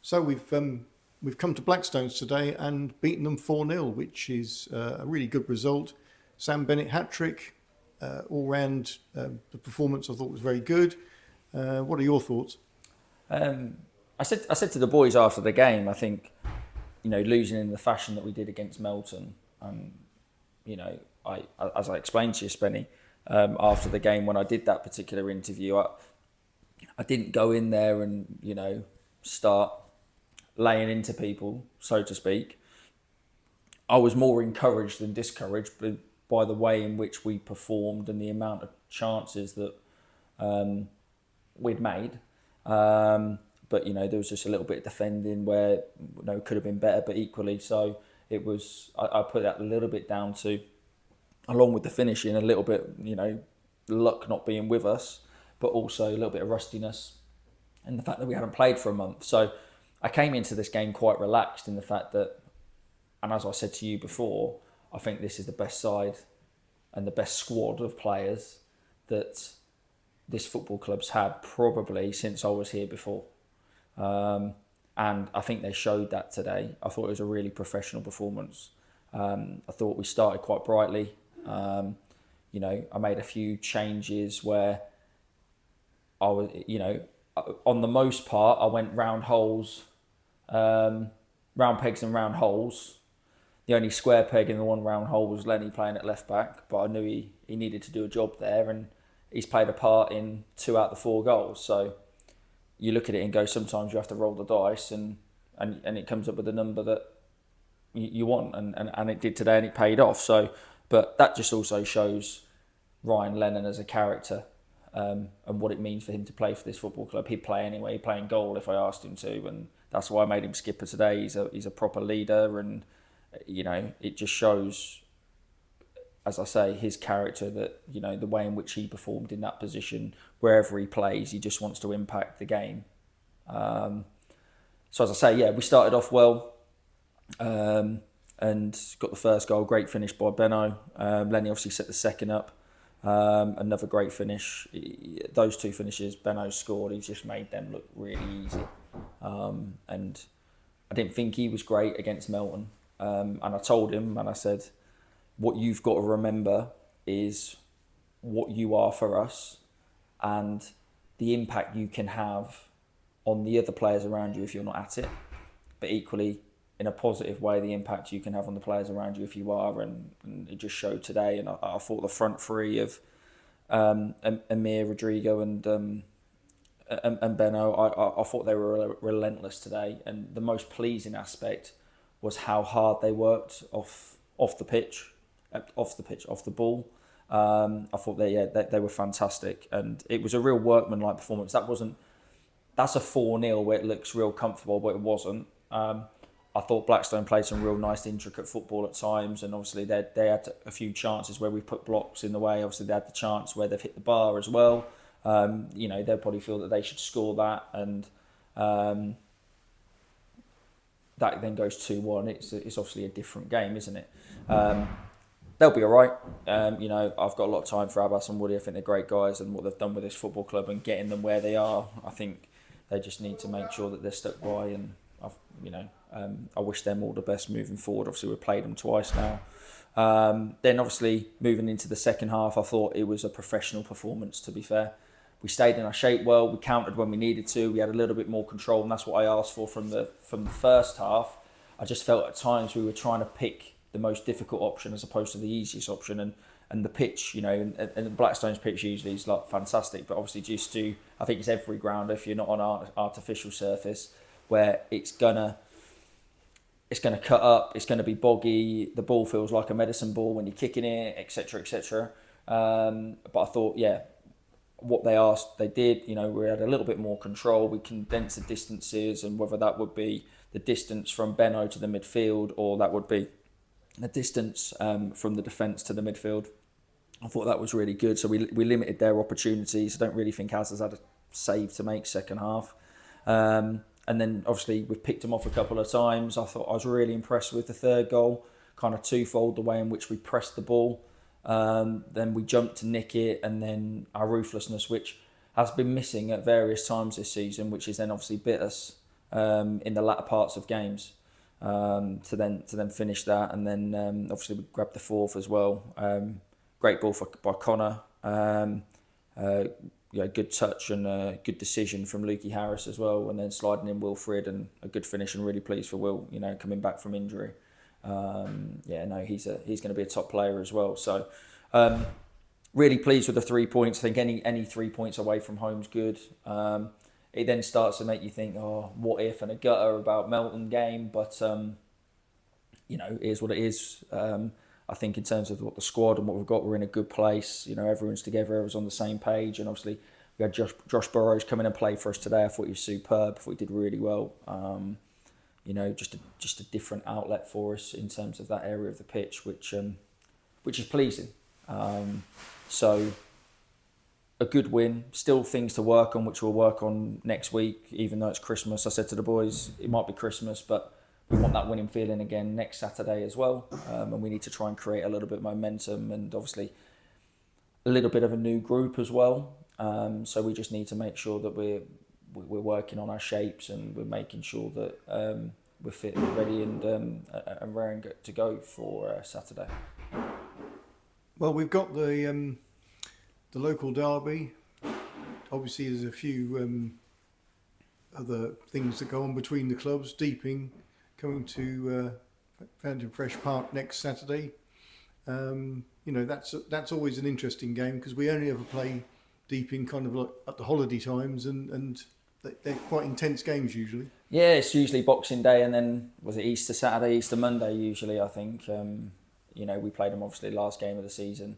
So we've come to Blackstones today and beaten them 4-0, which is a really good result. Sam Bennett hat-trick, all round the performance I thought was very good. What are your thoughts? I said to the boys after the game, I think, losing in the fashion that we did against Melton, as I explained to you, Spenny, after the game when I did that particular interview, I didn't go in there and, start laying into people, so to speak. I was more encouraged than discouraged by the way in which we performed and the amount of chances that we'd made. But there was just a little bit of defending where could have been better, but equally so it was. I put that a little bit down to, along with the finishing, a little bit luck not being with us, but also a little bit of rustiness and the fact that we haven't played for a month. So I came into this game quite relaxed in the fact that, and as I said to you before, I think this is the best side and the best squad of players that this football club's had probably since I was here before. And I think they showed that today. I thought it was a really professional performance. I thought we started quite brightly. I made a few changes where I was, on the most part, I went round holes, round pegs and round holes. The only square peg in the one round hole was Lenny playing at left back, but I knew he needed to do a job there, and he's played a part in 2 out of the 4 goals. So you look at it and go, sometimes you have to roll the dice, and it comes up with a number that you want, and it did today, and it paid off. So, but that just also shows Ryan Lennon as a character, and what it means for him to play for this football club. He'd play anyway, he'd play in goal if I asked him to, and that's why I made him skipper today. He's a proper leader, and it just shows, as I say, his character, that the way in which he performed in that position, wherever he plays, he just wants to impact the game. So as I say, we started off well, and got the first goal. Great finish by Benno. Lenny obviously set the second up. Another great finish. Those 2 finishes Benno scored, he's just made them look really easy. And I didn't think he was great against Melton. And I told him, and I said, what you've got to remember is what you are for us and the impact you can have on the other players around you if you're not at it. But equally, in a positive way, the impact you can have on the players around you if you are, and it just showed today. And I thought the front 3 of Amir, Rodrigo and Benno, I thought they were relentless today. And the most pleasing aspect was how hard they worked off the ball. I thought they were fantastic, and it was a real workmanlike performance. That's a 4-0 where it looks real comfortable, but it wasn't. I thought Blackstone played some real nice, intricate football at times, and obviously they had a few chances where we put blocks in the way. Obviously, they had the chance where they've hit the bar as well. They'll probably feel that they should score that, and that then goes 2-1. It's obviously a different game, isn't it? They'll be all right. I've got a lot of time for Abbas and Woody. I think they're great guys, and what they've done with this football club and getting them where they are, I think they just need to make sure that they're stuck by. And I wish them all the best moving forward. Obviously, we've played them twice now. Then obviously moving into the second half, I thought it was a professional performance. To be fair, we stayed in our shape well. We countered when we needed to. We had a little bit more control, and that's what I asked for from the first half. I just felt at times we were trying to pick the most difficult option as opposed to the easiest option, and the pitch, and Blackstone's pitch usually is like fantastic, but obviously just I think it's every ground if you're not on an artificial surface where it's gonna cut up, it's gonna be boggy, the ball feels like a medicine ball when you're kicking it, etc., etc. But I thought, what they asked, they did. We had a little bit more control. We condensed the distances, and whether that would be the distance from Benno to the midfield, or that would be the distance from the defence to the midfield, I thought that was really good. So we limited their opportunities. I don't really think Az has had a save to make second half. And then obviously we've picked them off a couple of times. I thought I was really impressed with the third goal, kind of twofold, the way in which we pressed the ball. Then we jumped to nick it, and then our ruthlessness, which has been missing at various times this season, which has then obviously bit us. in the latter parts of games to then finish that, and then obviously we grabbed the fourth as well. Great ball by Connor. Good touch and a good decision from Lukey Harris as well, and then sliding in Wilfred and a good finish, and really pleased for Will, coming back from injury. He's going to be a top player as well. So really pleased with the 3 points. I think any 3 points away from home's good. It then starts to make you think, oh, what if, and a gutter about Melton game, but it is what it is. I think in terms of what the squad and what we've got, we're in a good place. Everyone's together, everyone's on the same page, and obviously we had Josh Burrows come in and play for us today. I thought he was superb. I thought he did really well. Just a different outlet for us in terms of that area of the pitch, which is pleasing. So a good win. Still things to work on, which we'll work on next week, even though it's Christmas. I said to the boys, it might be Christmas, but we want that winning feeling again next Saturday as well. And we need to try and create a little bit of momentum, and obviously a little bit of a new group as well. So we just need to make sure that we're working on our shapes, and we're making sure that we're fit and ready and raring to go for Saturday. Well, we've got the local derby. Obviously, there's a few other things that go on between the clubs. Deeping coming to Fountain Fresh Park next Saturday. That's always an interesting game, because we only ever play Deeping kind of like at the holiday times, and they're quite intense games usually. Yeah, it's usually Boxing Day, and then was it Easter Saturday, Easter Monday usually, I think. We played them obviously last game of the season.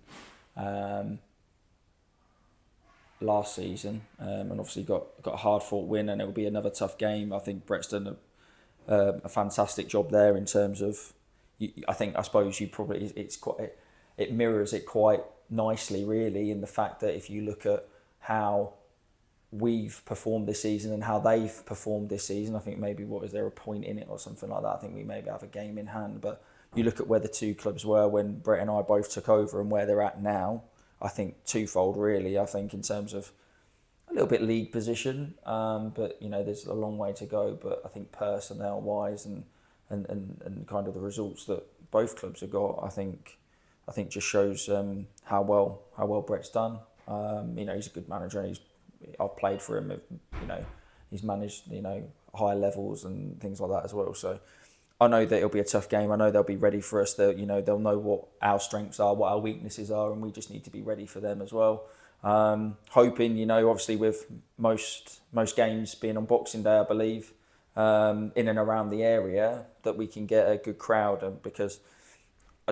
Last season, and obviously got a hard fought win, and it will be another tough game. I think Brett's done a fantastic job there in terms of. I suppose it mirrors it quite nicely, really, in the fact that if you look at how we've performed this season and how they've performed this season, I think maybe is there a point in it or something like that? I think we maybe have a game in hand, but you look at where the two clubs were when Brett and I both took over and where they're at now. I think twofold, really. I think in terms of a little bit league position, but there's a long way to go. But I think personnel-wise and kind of the results that both clubs have got, I think just shows how well Brett's done. He's a good manager, and I've played for him. He's managed high levels and things like that as well. So I know that it'll be a tough game. I know they'll be ready for us. They'll know what our strengths are, what our weaknesses are, and we just need to be ready for them as well. Hoping, obviously with most games being on Boxing Day, I believe, in and around the area, that we can get a good crowd, and because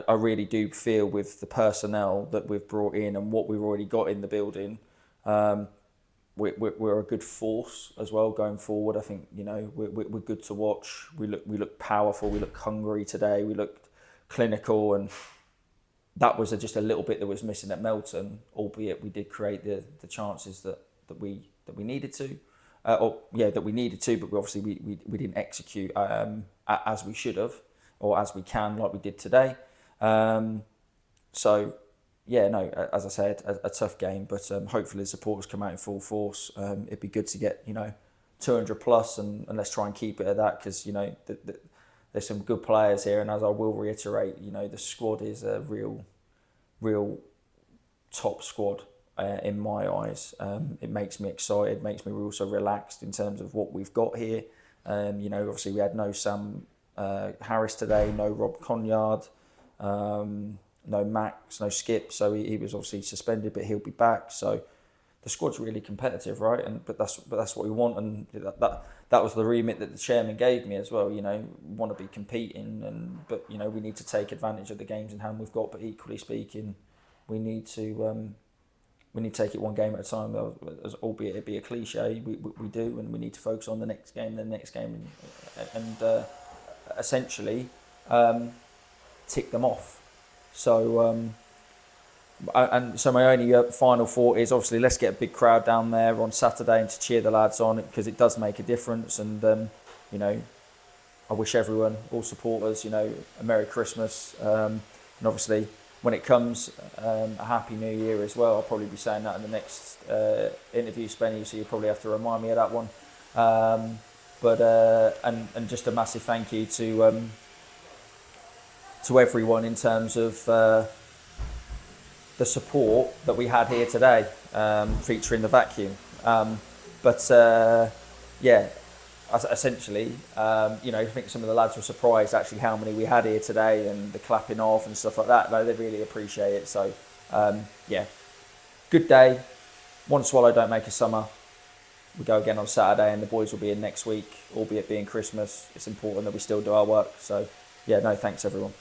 I really do feel with the personnel that we've brought in and what we've already got in the building, we're a good force as well going forward. I think we're good to watch. We look powerful. We look hungry today. We looked clinical, and that was just a little bit that was missing at Melton. Albeit we did create the chances that we needed to, that we needed to, but we didn't execute as we should have, or as we can, like we did today. As I said, a tough game, but hopefully the supporters come out in full force. It'd be good to get 200 plus, and let's try and keep it at that, because there's some good players here, and as I will reiterate, the squad is a real top squad in my eyes. It makes me excited, makes me also relaxed in terms of what we've got here. Obviously we had no Sam Harris today, no Rob Conyard. No Max, no Skip, so he was obviously suspended, but he'll be back. So the squad's really competitive, right? But that's what we want, and that was the remit that the chairman gave me as well. We want to be competing, but we need to take advantage of the games in hand we've got. But equally speaking, we need to take it one game at a time. Albeit it be a cliche, we do, and we need to focus on the next game, and essentially tick them off. So my only final thought is, obviously, let's get a big crowd down there on Saturday and to cheer the lads on, because it does make a difference. And I wish everyone, all supporters, a Merry Christmas, and obviously when it comes, a Happy New Year as well. I'll probably be saying that in the next interview, Spenny, so you probably have to remind me of that one. But and just a massive thank you to everyone in terms of the support that we had here today, featuring the vacuum. Yeah, essentially, I think some of the lads were surprised actually how many we had here today and the clapping off and stuff like that. They really appreciate it. So, good day. One swallow don't make a summer. We go again on Saturday and the boys will be in next week, albeit being Christmas. It's important that we still do our work. So, yeah, no, thanks everyone.